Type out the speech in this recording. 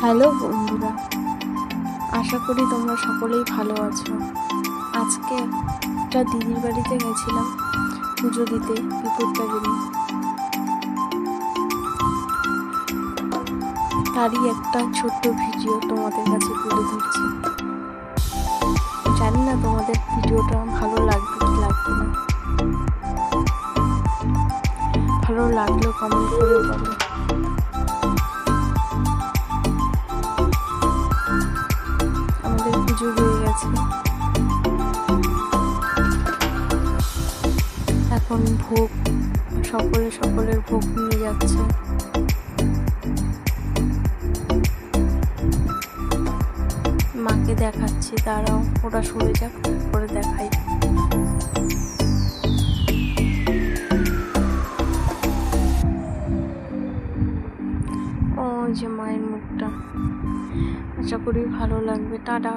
Hello বন্ধুরা, আশা করি তোমরা সকলেই ভালো আছো। আজকে একটা দিদির বাড়িতে গেছিলাম পুজো দিতে, বিপত্তারিণী। তারই একটা ছোট্ট ভিডিও তোমাদের কাছে তুলে ধরছি। জানি না তোমাদের ভিডিওটা ভালো লাগবে কি লাগবে না। ভালো লাগলেও কমেন্ট করে বলো। আমাদের পুজো হয়ে গেছে, এখন ভোগ সকলের ভোগ নিয়ে যাচ্ছে। মাকে দেখাচ্ছি, দাঁড়াও ওটা সরে যাক, করে দেখাই। ও যে মায়ের মুখটা, আশা করি ভালো লাগবে। টাটা।